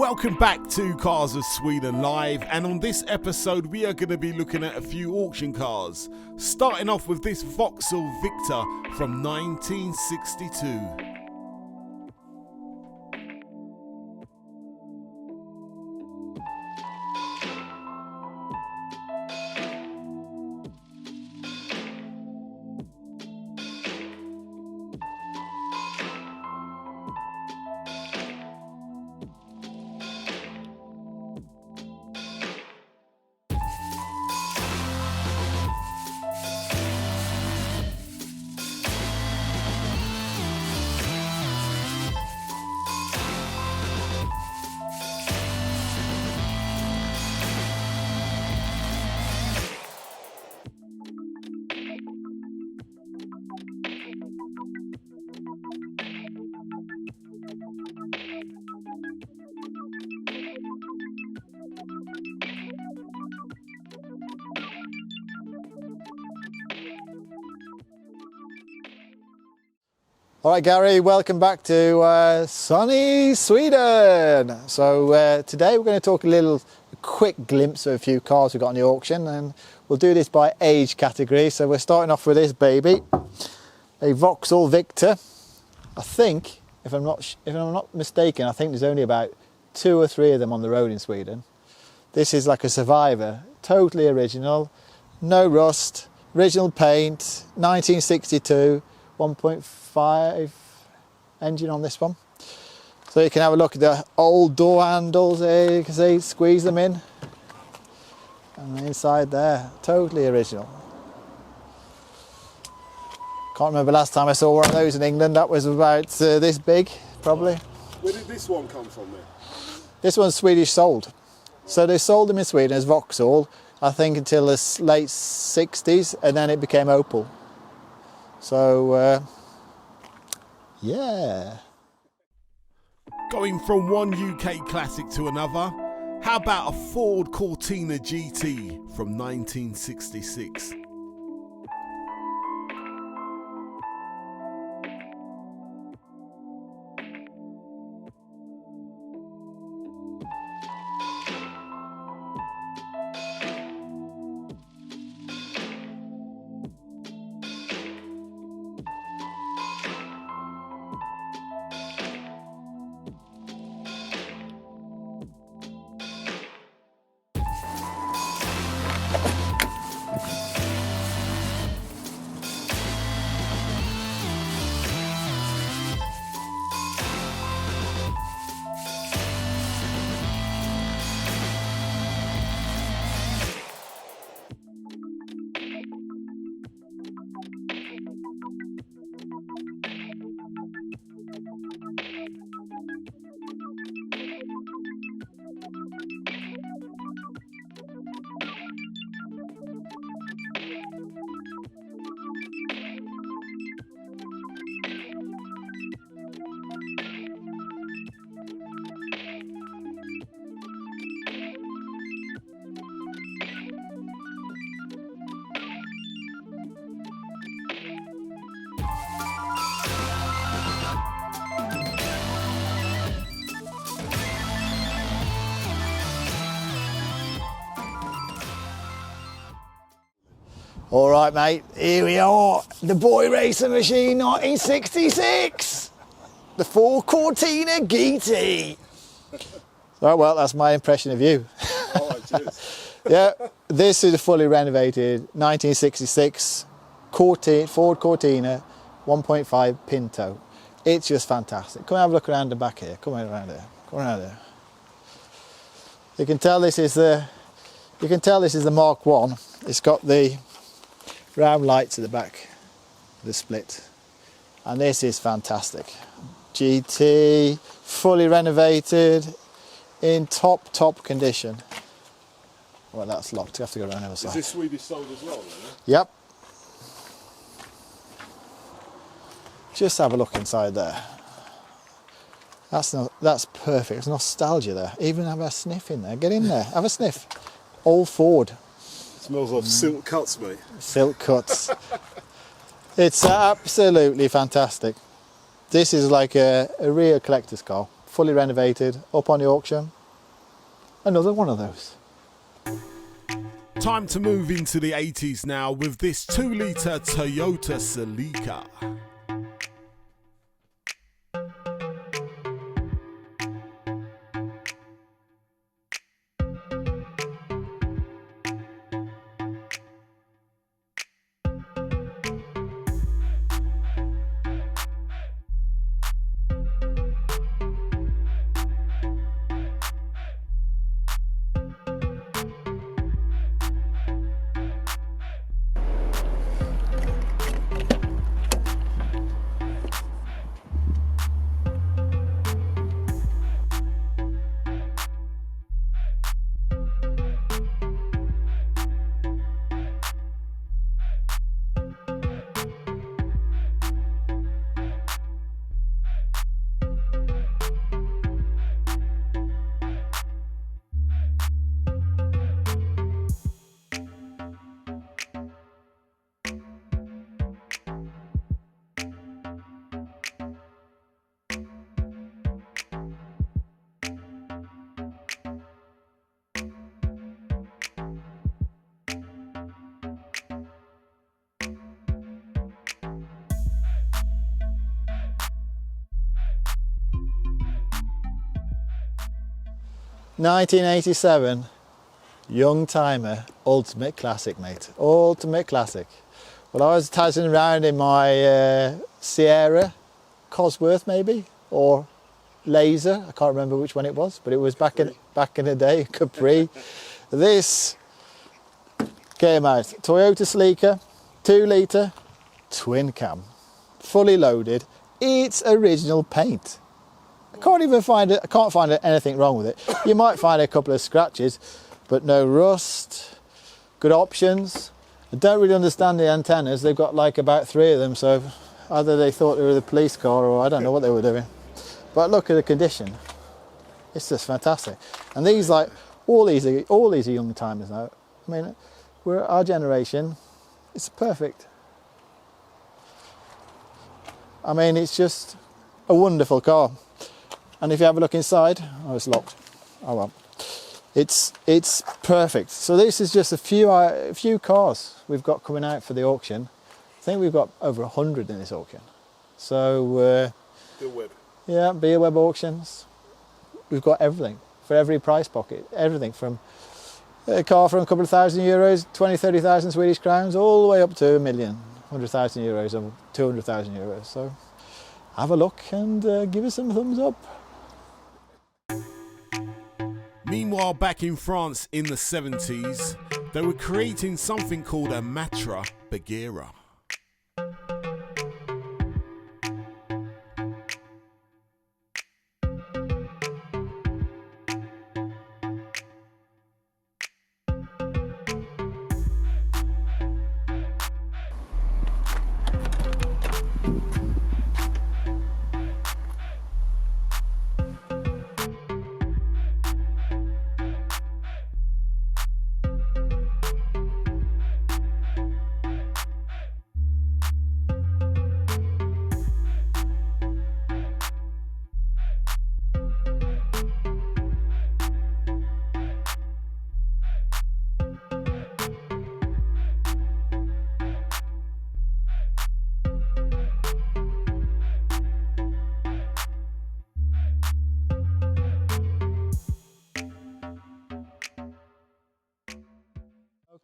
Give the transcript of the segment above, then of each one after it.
Welcome back to Cars of Sweden Live, and on this episode we are going to be looking at a few auction cars, starting off with this Vauxhall Victor from 1962. All right, Gary, welcome back to sunny Sweden. So today we're going to talk a quick glimpse of a few cars we've got on the auction, and we'll do this by age category. So we're starting off with this baby, a Vauxhall Victor. I think, if I'm not mistaken, I think there's only about 2 or 3 of them on the road in Sweden. This is like a survivor, totally original, no rust, original paint, 1962. 1.5 engine on this one. So you can have a look at the old door handles there, you can see, squeeze them in. And inside there, totally original. Can't remember last time I saw one of those in England. That was about this big, probably. Where did this one come from then? This one's Swedish sold. So they sold them in Sweden as Vauxhall, I think until the late 60s, and then it became Opel. So, yeah. Going from one UK classic to another, how about a Ford Cortina GT from 1966? All right, mate, here we are, the boy racing machine 1966, the Ford Cortina GT. Oh, well, that's my impression of you. Oh, cheers. Yeah, this is a fully renovated 1966 Ford Cortina 1.5 Pinto. It's just fantastic. Come and have a look around the back here. Come on around here. Come around here. You can tell this is the Mark 1. It's got the round lights at the back, the split, and this is fantastic. GT, fully renovated, in top condition. Well, that's locked. You have to go around the other side. Is this Swedish sold as well, then? Yep. Just have a look inside there. That's perfect. It's nostalgia there. Even have a sniff in there. Get in there. Have a sniff. Old Ford. Smells of silk cuts, mate. Silk cuts. It's absolutely fantastic. This is like a real collector's car. Fully renovated, up on the auction. another one of those. Time to move into the 80s now with this 2-litre Toyota Celica. (1987) Young Timer Ultimate Classic, mate. Ultimate Classic. Well, I was tazzing around in my Sierra Cosworth, maybe, or Laser. I can't remember which one it was, but it was back in the day. Capri. This came out. Toyota Celica, 2-litre, twin cam, fully loaded. It's original paint. I can't find anything wrong with it. You might find a couple of scratches, but no rust. Good options. I don't really understand the antennas. They've got like about 3 of them, so either they thought they were the police car or I don't know what they were doing. But look at the condition. It's just fantastic. And these, like, all these are young timers now. I mean, we're our generation. It's perfect. I mean, it's just a wonderful car. And if you have a look inside, oh, it's locked. Oh well, it's perfect. So this is just a few cars we've got coming out for the auction. I think we've got over 100 in this auction. So Bill Webb. Yeah, Beer Web auctions. We've got everything for every price pocket. Everything from a car from a couple of €1,000, 20, 30,000 Swedish crowns, all the way up to €1 million, 100,000 euros or 200,000 euros. So have a look and give us some thumbs up. Meanwhile, back in France in the 70s, they were creating something called a Matra Bagheera.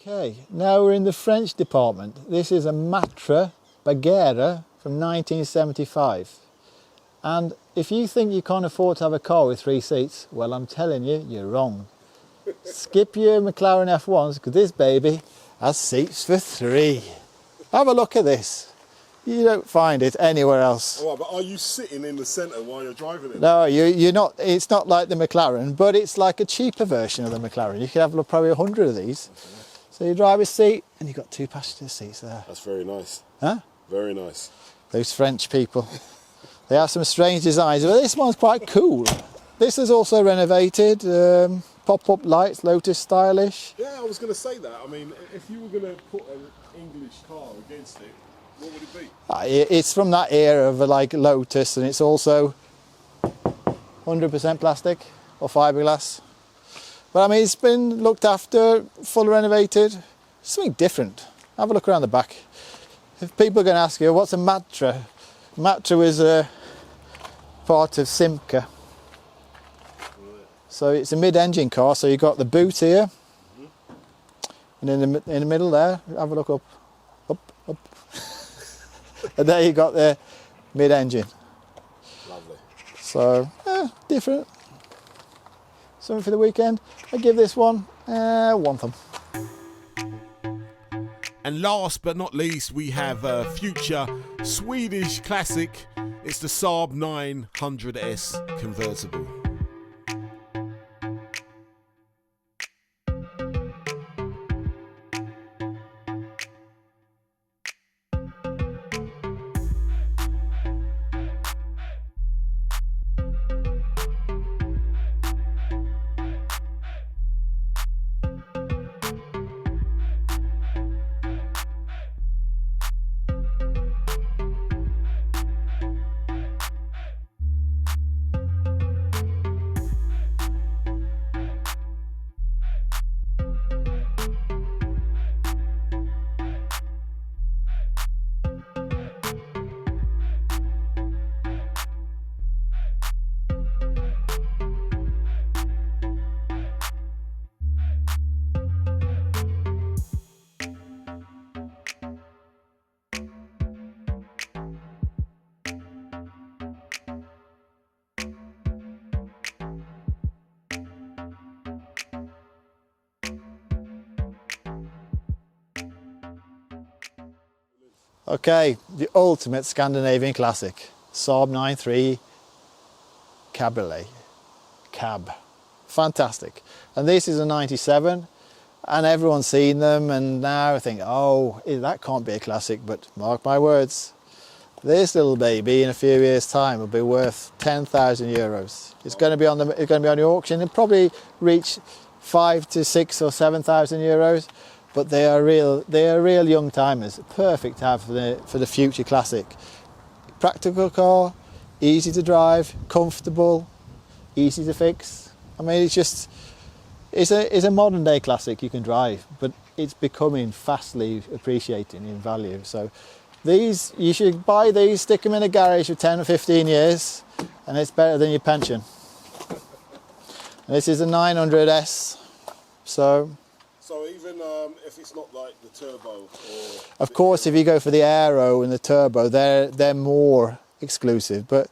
Okay, now we're in the French department. This is a Matra Bagheera from 1975. And if you think you can't afford to have a car with 3 seats, well, I'm telling you, you're wrong. Skip your McLaren F1s, because this baby has seats for 3. Have a look at this. You don't find it anywhere else. Oh, but are you sitting in the centre while you're driving it? No, you're not. It's not like the McLaren, but it's like a cheaper version of the McLaren. You could have probably 100 of these. Okay. So you drive a seat and you've got 2 passenger seats there. That's very nice. Huh? Very nice. Those French people. They have some strange designs, but this one's quite cool. This is also renovated, pop-up lights, Lotus stylish. Yeah, I was going to say that. I mean, if you were going to put an English car against it, what would it be? It's from that era of like Lotus, and it's also 100% plastic or fiberglass. But I mean, it's been looked after, full renovated, something different. Have a look around the back. If people are going to ask you, what's a Matra? Matra was a part of Celica. So it's a mid-engine car, so you've got the boot here, and in the middle there, have a look up. And there you got the mid-engine. Lovely. So, different. Something for the weekend. I give this one one thumb. And last but not least, we have a future Swedish classic. It's the Saab 900S convertible. Okay, the ultimate Scandinavian classic, Saab 9.3 Cabriolet, cab, fantastic. And this is a 97, and everyone's seen them, and now I think, oh, that can't be a classic, but mark my words, this little baby in a few years' time will be worth 10,000 euros. It's going to be on the auction. It'll probably reach 5 to 6 or 7,000 euros. But they are real young timers, perfect to have for the future classic. Practical car, easy to drive, comfortable, easy to fix. I mean, it's a modern day classic you can drive, but it's becoming fastly appreciating in value. So you should buy these, stick them in a garage for 10 or 15 years, and it's better than your pension. And this is a 900S, so even if it's not like the turbo, of course, if you go for the aero and the turbo, they're more exclusive. But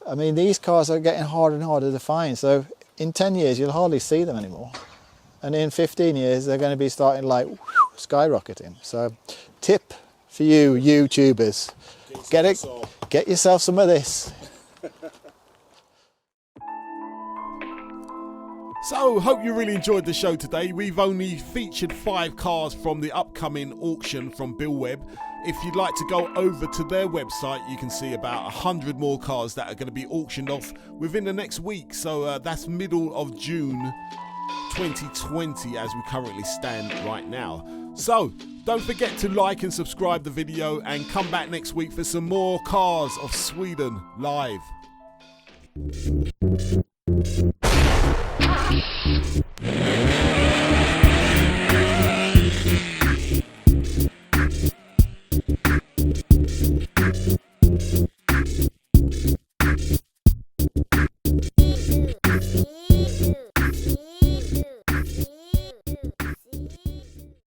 I mean, these cars are getting harder and harder to find. So in 10 years, you'll hardly see them anymore, and in 15 years, they're going to be starting like skyrocketing. So, tip for you YouTubers: get yourself some of this. So, hope you really enjoyed the show today. We've only featured 5 cars from the upcoming auction from Bill Webb. If you'd like to go over to their website, you can see about 100 more cars that are going to be auctioned off within the next week. So that's middle of June 2020 as we currently stand right now. So, don't forget to like and subscribe the video, and come back next week for some more Cars of Sweden live. Yeah.